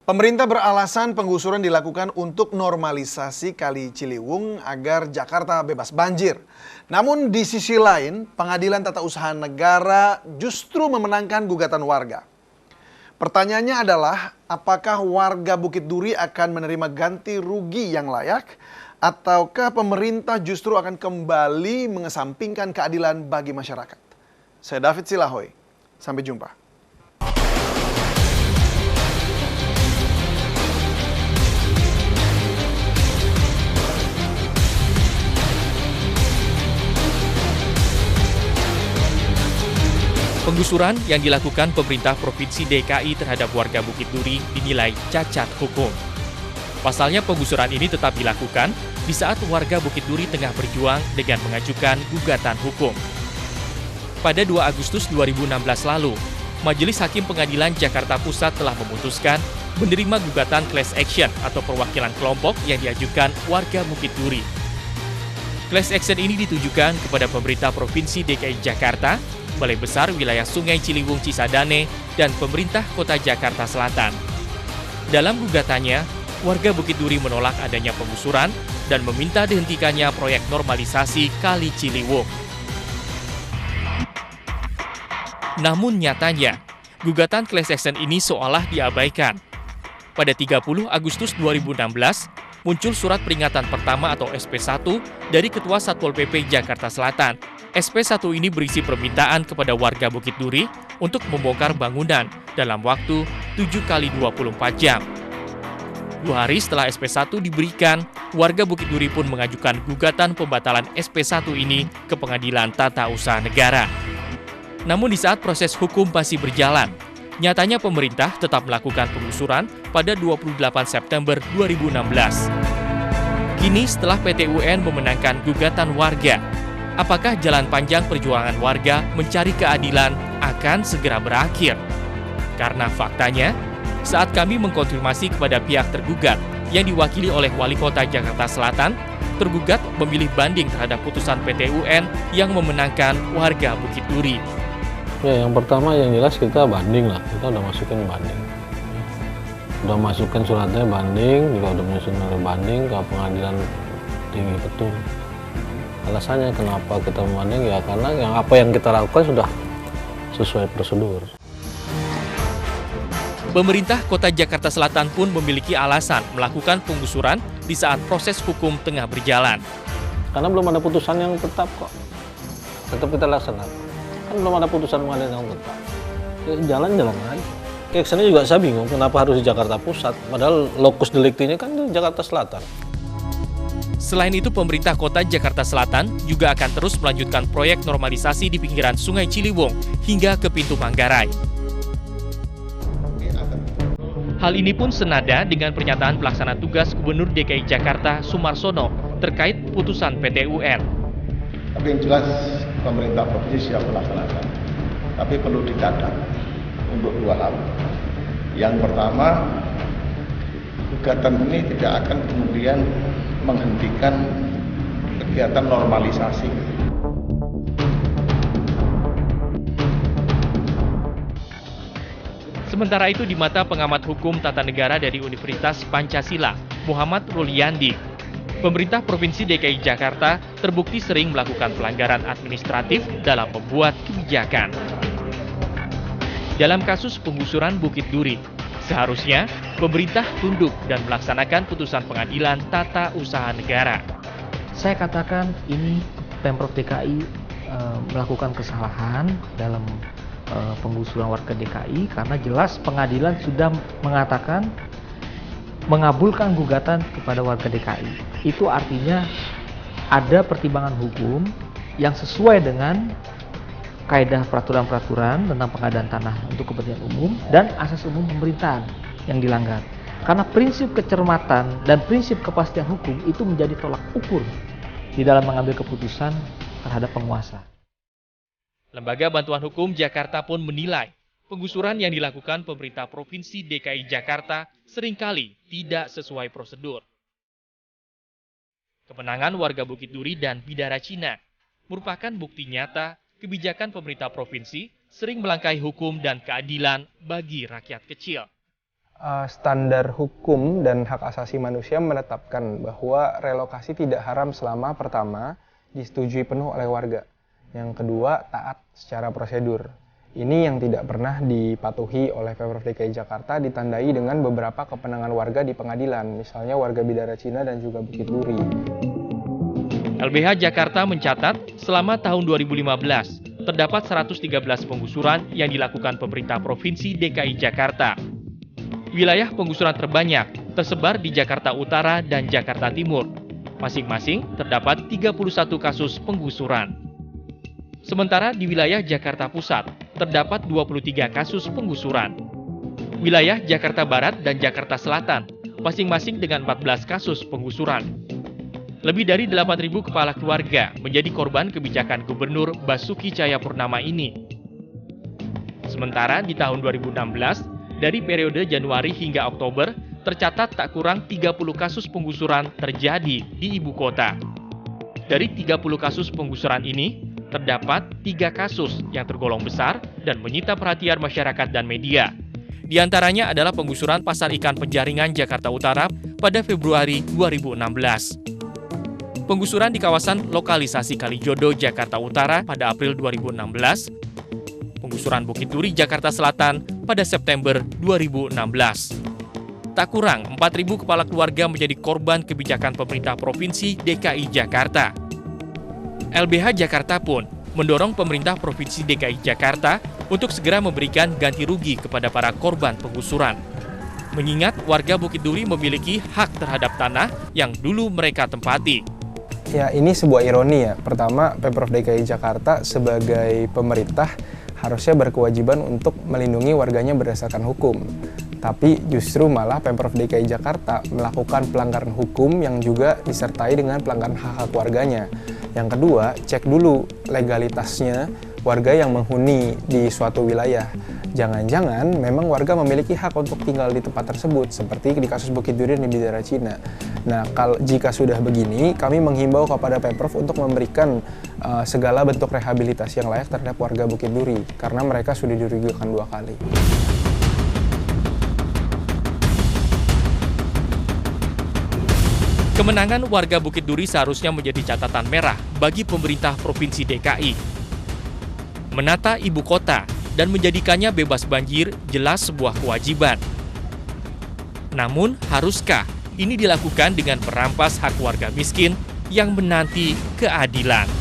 Pemerintah beralasan penggusuran dilakukan untuk normalisasi Kali Ciliwung agar Jakarta bebas banjir. Namun di sisi lain, Pengadilan Tata Usaha Negara justru memenangkan gugatan warga. Pertanyaannya adalah, apakah warga Bukit Duri akan menerima ganti rugi yang layak? Ataukah pemerintah justru akan kembali mengesampingkan keadilan bagi masyarakat? Saya David Silahoy, sampai jumpa. Penggusuran yang dilakukan pemerintah Provinsi DKI terhadap warga Bukit Duri dinilai cacat hukum. Pasalnya penggusuran ini tetap dilakukan di saat warga Bukit Duri tengah berjuang dengan mengajukan gugatan hukum. Pada 2 Agustus 2016 lalu, Majelis Hakim Pengadilan Jakarta Pusat telah memutuskan menerima gugatan class action atau perwakilan kelompok yang diajukan warga Bukit Duri. Class action ini ditujukan kepada pemerintah Provinsi DKI Jakarta, Balai Besar Wilayah Sungai Ciliwung Cisadane, dan pemerintah Kota Jakarta Selatan. Dalam gugatannya, warga Bukit Duri menolak adanya penggusuran dan meminta dihentikannya proyek normalisasi Kali Ciliwung. Namun nyatanya, gugatan class action ini seolah diabaikan. Pada 30 Agustus 2016, muncul surat peringatan pertama atau SP1 dari Ketua Satpol PP Jakarta Selatan. SP1 ini berisi permintaan kepada warga Bukit Duri untuk membongkar bangunan dalam waktu 7 kali 24 jam. 2 hari setelah SP1 diberikan, warga Bukit Duri pun mengajukan gugatan pembatalan SP1 ini ke Pengadilan Tata Usaha Negara. Namun di saat proses hukum masih berjalan, nyatanya pemerintah tetap melakukan penggusuran pada 28 September 2016. Kini setelah PT UN memenangkan gugatan warga, apakah jalan panjang perjuangan warga mencari keadilan akan segera berakhir? Karena faktanya, saat kami mengkonfirmasi kepada pihak tergugat yang diwakili oleh Wali Kota Jakarta Selatan, tergugat memilih banding terhadap putusan PT UN yang memenangkan warga Bukit Duri. Ya, yang pertama yang jelas kita banding lah, kita udah masukin banding. Udah masukin suratnya banding, juga udah masukin banding ke Pengadilan Tinggi Betul. Alasannya kenapa kita membanding ya karena apa yang kita lakukan sudah sesuai prosedur. Pemerintah Kota Jakarta Selatan pun memiliki alasan melakukan penggusuran di saat proses hukum tengah berjalan. Karena belum ada putusan yang tetap kok. Tetap kita laksanakan. Kan belum ada putusan pengadilan yang tetap. Ya, jalan-jalan aja. Kayak kesana juga saya bingung kenapa harus di Jakarta Pusat. Padahal lokus deliktinya kan di Jakarta Selatan. Selain itu, pemerintah Kota Jakarta Selatan juga akan terus melanjutkan proyek normalisasi di pinggiran Sungai Ciliwung hingga ke pintu Manggarai. Hal ini pun senada dengan pernyataan pelaksana tugas Gubernur DKI Jakarta Sumarsono terkait putusan PT UN. Tapi yang jelas pemerintah provinsi siap melaksanakan. Tapi perlu dicatat untuk 2 hal. Yang pertama, gugatan ini tidak akan kemudian menghentikan kegiatan normalisasi. Sementara itu di mata pengamat hukum tata negara dari Universitas Pancasila, Muhammad Ruliandi, pemerintah Provinsi DKI Jakarta terbukti sering melakukan pelanggaran administratif dalam membuat kebijakan. Dalam kasus penggusuran Bukit Duri, seharusnya pemerintah tunduk dan melaksanakan putusan Pengadilan Tata Usaha Negara. Saya katakan ini Pemprov DKI melakukan kesalahan dalam penggusuran warga DKI karena jelas pengadilan sudah mengatakan mengabulkan gugatan kepada warga DKI. Itu artinya ada pertimbangan hukum yang sesuai dengan kaedah peraturan-peraturan tentang pengadaan tanah untuk kepentingan umum dan asas umum pemerintahan yang dilanggar. Karena prinsip kecermatan dan prinsip kepastian hukum itu menjadi tolak ukur di dalam mengambil keputusan terhadap penguasa. Lembaga Bantuan Hukum Jakarta pun menilai penggusuran yang dilakukan pemerintah Provinsi DKI Jakarta seringkali tidak sesuai prosedur. Kemenangan warga Bukit Duri dan Bidara Cina merupakan bukti nyata kebijakan pemerintah provinsi sering melangkahi hukum dan keadilan bagi rakyat kecil. Standar hukum dan hak asasi manusia menetapkan bahwa relokasi tidak haram selama pertama disetujui penuh oleh warga. Yang kedua, taat secara prosedur. Ini yang tidak pernah dipatuhi oleh Pemprov DKI Jakarta, ditandai dengan beberapa kepenangan warga di pengadilan, misalnya warga Bidara Cina dan juga Bukit Duri. LBH Jakarta mencatat selama tahun 2015 terdapat 113 penggusuran yang dilakukan pemerintah Provinsi DKI Jakarta. Wilayah penggusuran terbanyak tersebar di Jakarta Utara dan Jakarta Timur. Masing-masing terdapat 31 kasus penggusuran. Sementara di wilayah Jakarta Pusat terdapat 23 kasus penggusuran. Wilayah Jakarta Barat dan Jakarta Selatan masing-masing dengan 14 kasus penggusuran. Lebih dari 8.000 kepala keluarga menjadi korban kebijakan Gubernur Basuki Cahayapurnama ini. Sementara di tahun 2016, dari periode Januari hingga Oktober, tercatat tak kurang 30 kasus penggusuran terjadi di ibu kota. Dari 30 kasus penggusuran ini, terdapat 3 kasus yang tergolong besar dan menyita perhatian masyarakat dan media. Di antaranya adalah penggusuran Pasar Ikan Penjaringan Jakarta Utara pada Februari 2016. Penggusuran di kawasan lokalisasi Kalijodo, Jakarta Utara pada April 2016, penggusuran Bukit Duri, Jakarta Selatan pada September 2016. Tak kurang 4.000 kepala keluarga menjadi korban kebijakan pemerintah Provinsi DKI Jakarta. LBH Jakarta pun mendorong pemerintah Provinsi DKI Jakarta untuk segera memberikan ganti rugi kepada para korban penggusuran. Mengingat warga Bukit Duri memiliki hak terhadap tanah yang dulu mereka tempati. Ya, ini sebuah ironi ya. Pertama, Pemprov DKI Jakarta sebagai pemerintah harusnya berkewajiban untuk melindungi warganya berdasarkan hukum. Tapi justru malah Pemprov DKI Jakarta melakukan pelanggaran hukum yang juga disertai dengan pelanggaran hak-hak warganya. Yang kedua, cek dulu legalitasnya warga yang menghuni di suatu wilayah. Jangan-jangan memang warga memiliki hak untuk tinggal di tempat tersebut, seperti di kasus Bukit Duri dan Bidara Cina. Nah, jika sudah begini, kami menghimbau kepada Pemprov untuk memberikan segala bentuk rehabilitasi yang layak terhadap warga Bukit Duri, karena mereka sudah dirugikan 2 kali. Kemenangan warga Bukit Duri seharusnya menjadi catatan merah bagi pemerintah Provinsi DKI. Menata ibu kota dan menjadikannya bebas banjir jelas sebuah kewajiban. Namun, haruskah ini dilakukan dengan merampas hak warga miskin yang menanti keadilan?